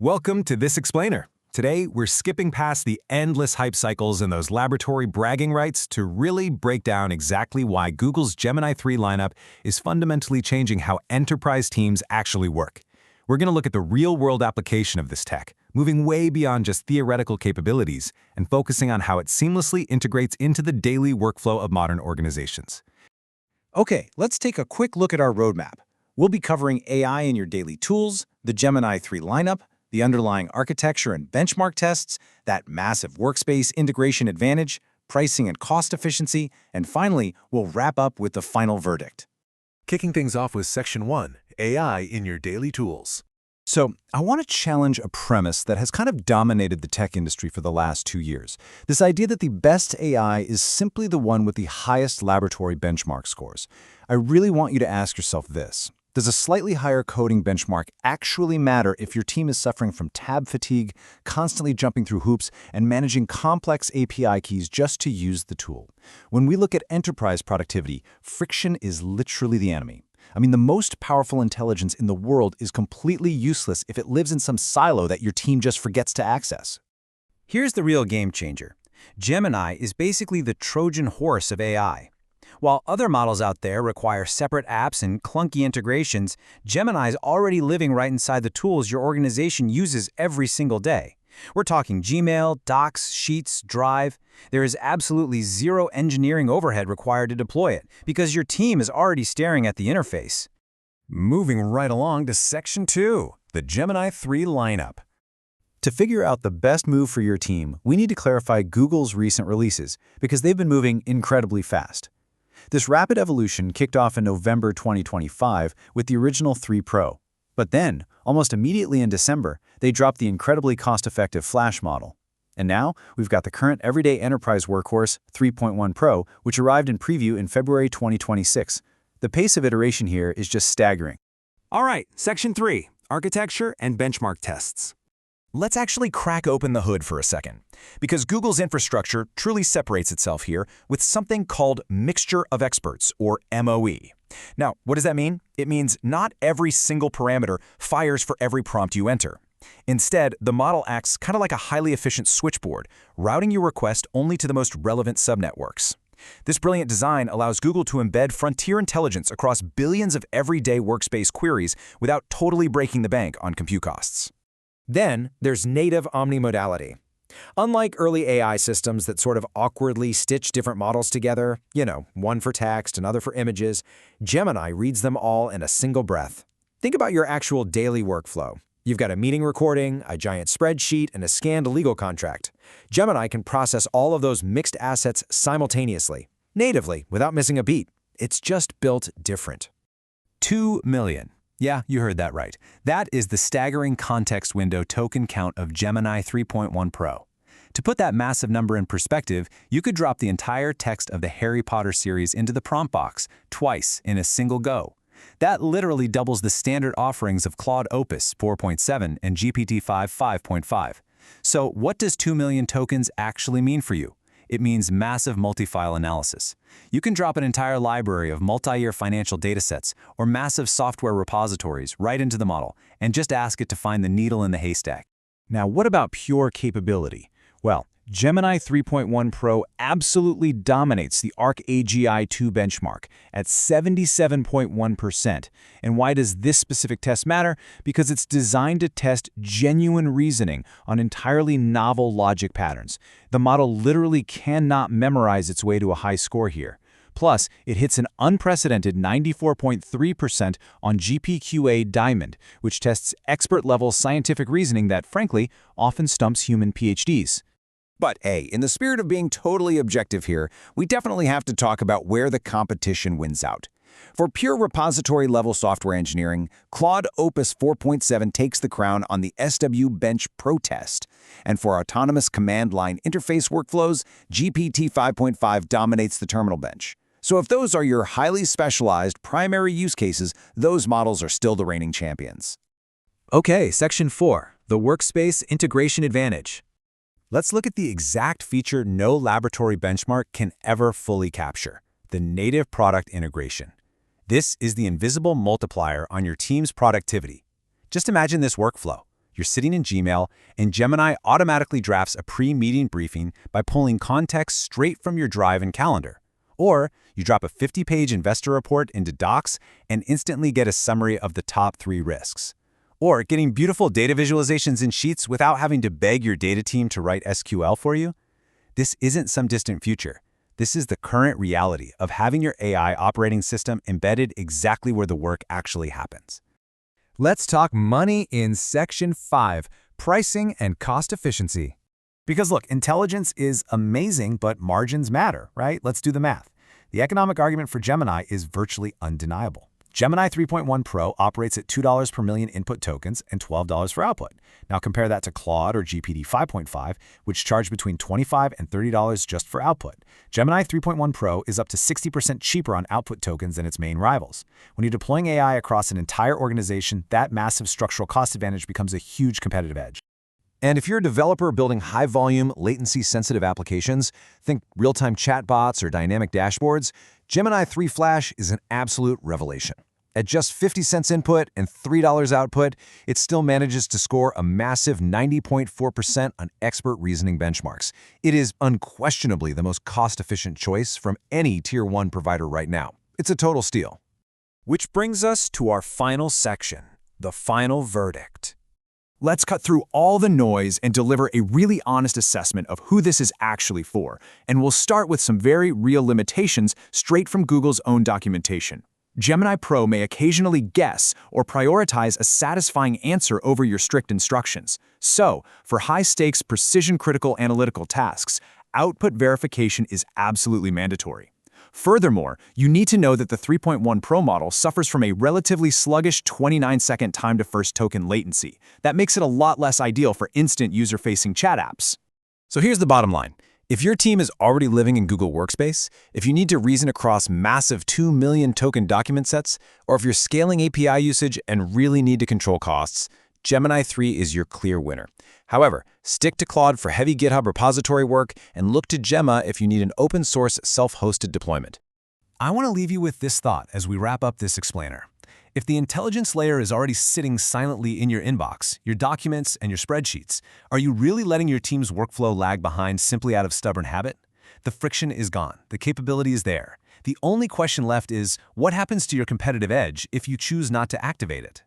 Welcome to This Explainer. Today, we're skipping past the endless hype cycles and those laboratory bragging rights to really break down exactly why Google's Gemini 3 lineup is fundamentally changing how enterprise teams actually work. We're going to look at the real-world application of this tech, moving way beyond just theoretical capabilities and focusing on how it seamlessly integrates into the daily workflow of modern organizations. Okay, let's take a quick look at our roadmap. We'll be covering AI in your daily tools, the Gemini 3 lineup, the underlying architecture and benchmark tests, that massive workspace integration advantage, pricing and cost efficiency, and finally, we'll wrap up with the final verdict. Kicking things off with Section 1, AI in your daily tools. So, I want to challenge a premise that has kind of dominated the tech industry for the last 2 years. This idea that the best AI is simply the one with the highest laboratory benchmark scores. I really want you to ask yourself this. Does a slightly higher coding benchmark actually matter if your team is suffering from tab fatigue, constantly jumping through hoops, and managing complex API keys just to use the tool? When we look at enterprise productivity, friction is literally the enemy. I mean, the most powerful intelligence in the world is completely useless if it lives in some silo that your team just forgets to access. Here's the real game changer. Gemini is basically the Trojan horse of AI. While other models out there require separate apps and clunky integrations, Gemini is already living right inside the tools your organization uses every single day. We're talking Gmail, Docs, Sheets, Drive. There is absolutely zero engineering overhead required to deploy it because your team is already staring at the interface. Moving right along to Section 2, the Gemini 3 lineup. To figure out the best move for your team, we need to clarify Google's recent releases because they've been moving incredibly fast. This rapid evolution kicked off in November 2025 with the original 3 Pro. But then, almost immediately in December, they dropped the incredibly cost-effective Flash model. And now, we've got the current everyday enterprise workhorse 3.1 Pro, which arrived in preview in February 2026. The pace of iteration here is just staggering. All right, Section 3, architecture and benchmark tests. Let's actually crack open the hood for a second, because Google's infrastructure truly separates itself here with something called Mixture of Experts, or MOE. Now, what does that mean? It means not every single parameter fires for every prompt you enter. Instead, the model acts kind of like a highly efficient switchboard, routing your request only to the most relevant subnetworks. This brilliant design allows Google to embed frontier intelligence across billions of everyday workspace queries without totally breaking the bank on compute costs. Then, there's native omnimodality. Unlike early AI systems that sort of awkwardly stitch different models together, one for text, another for images, Gemini reads them all in a single breath. Think about your actual daily workflow. You've got a meeting recording, a giant spreadsheet, and a scanned legal contract. Gemini can process all of those mixed assets simultaneously, natively, without missing a beat. It's just built different. 2 million. Yeah, you heard that right. That is the staggering context window token count of Gemini 3.1 Pro. To put that massive number in perspective, you could drop the entire text of the Harry Potter series into the prompt box twice in a single go. That literally doubles the standard offerings of Claude Opus 4.7 and GPT-5 5.5. So what does 2 million tokens actually mean for you? It means massive multi-file analysis. You can drop an entire library of multi-year financial datasets or massive software repositories right into the model and just ask it to find the needle in the haystack. Now, what about pure capability? Well, Gemini 3.1 Pro absolutely dominates the ArcAGI 2 benchmark at 77.1%. And why does this specific test matter? Because it's designed to test genuine reasoning on entirely novel logic patterns. The model literally cannot memorize its way to a high score here. Plus, it hits an unprecedented 94.3% on GPQA Diamond, which tests expert-level scientific reasoning that, frankly, often stumps human PhDs. But hey, in the spirit of being totally objective here, we definitely have to talk about where the competition wins out. For pure repository-level software engineering, Claude Opus 4.7 takes the crown on the SW Bench Pro test. And for autonomous command line interface workflows, GPT 5.5 dominates the terminal bench. So if those are your highly specialized primary use cases, those models are still the reigning champions. Okay, Section 4, the Workspace Integration Advantage. Let's look at the exact feature no laboratory benchmark can ever fully capture, the native product integration. This is the invisible multiplier on your team's productivity. Just imagine this workflow. You're sitting in Gmail, and Gemini automatically drafts a pre-meeting briefing by pulling context straight from your Drive and Calendar. Or you drop a 50-page investor report into Docs and instantly get a summary of the top 3 risks. Or getting beautiful data visualizations in Sheets without having to beg your data team to write SQL for you. This isn't some distant future. This is the current reality of having your AI operating system embedded exactly where the work actually happens. Let's talk money in Section 5, pricing and cost efficiency. Because look, intelligence is amazing, but margins matter, right? Let's do the math. The economic argument for Gemini is virtually undeniable. Gemini 3.1 Pro operates at $2 per million input tokens and $12 for output. Now compare that to Claude or GPT 5.5, which charge between $25 and $30 just for output. Gemini 3.1 Pro is up to 60% cheaper on output tokens than its main rivals. When you're deploying AI across an entire organization, that massive structural cost advantage becomes a huge competitive edge. And if you're a developer building high-volume, latency-sensitive applications, think real-time chatbots or dynamic dashboards, Gemini 3 Flash is an absolute revelation. At just 50 cents input and $3 output, it still manages to score a massive 90.4% on expert reasoning benchmarks. It is unquestionably the most cost-efficient choice from any Tier 1 provider right now. It's a total steal. Which brings us to our final section, the final verdict. Let's cut through all the noise and deliver a really honest assessment of who this is actually for, and we'll start with some very real limitations straight from Google's own documentation. Gemini Pro may occasionally guess or prioritize a satisfying answer over your strict instructions. So, for high-stakes, precision-critical analytical tasks, output verification is absolutely mandatory. Furthermore, you need to know that the 3.1 Pro model suffers from a relatively sluggish 29-second time-to-first token latency. That makes it a lot less ideal for instant user-facing chat apps. So here's the bottom line. If your team is already living in Google Workspace, if you need to reason across massive 2 million token document sets, or if you're scaling API usage and really need to control costs, Gemini 3 is your clear winner. However, stick to Claude for heavy GitHub repository work and look to Gemma if you need an open-source, self-hosted deployment. I want to leave you with this thought as we wrap up this explainer. If the intelligence layer is already sitting silently in your inbox, your documents, and your spreadsheets, are you really letting your team's workflow lag behind simply out of stubborn habit? The friction is gone. The capability is there. The only question left is, what happens to your competitive edge if you choose not to activate it?